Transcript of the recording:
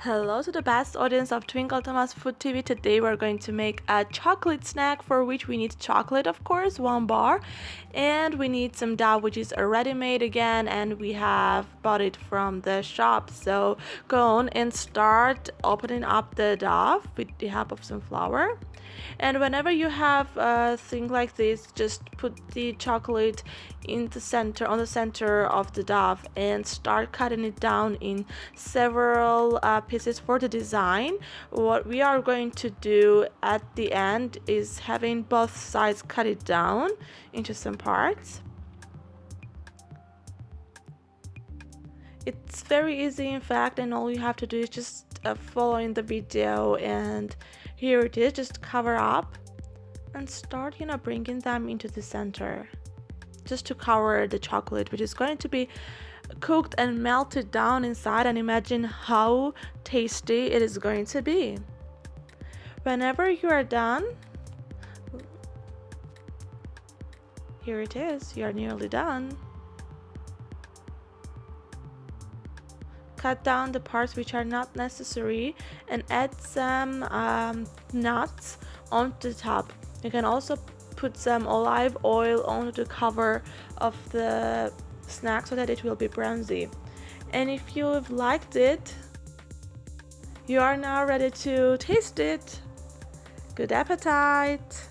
Hello to the best audience of Twinkle Thomas Food TV. Today we're going to make a chocolate snack for which we need chocolate, of course, 1 bar, and we need some dough which is already made again, and we have bought it from the shop. So go on and start opening up the dough with the help of some flour. And whenever you have a thing like this, just put the chocolate in the center, on the center of the dough, and start cutting it down in several pieces for the design. What we are going to do at the end is having both sides cut it down into some parts. It's very easy, in fact, and all you have to do is just follow in the video, and here it is. Just cover up and start bringing them into the center, just to cover the chocolate, which is going to be cooked and melted down inside, and imagine how tasty it is going to be. Whenever you are done, here it is, you are nearly done. Cut down the parts which are not necessary and add some nuts onto the top. You can also put some olive oil onto the cover of the snack so that it will be bronzy. And if you've liked it, you are now ready to taste it. Good appetite!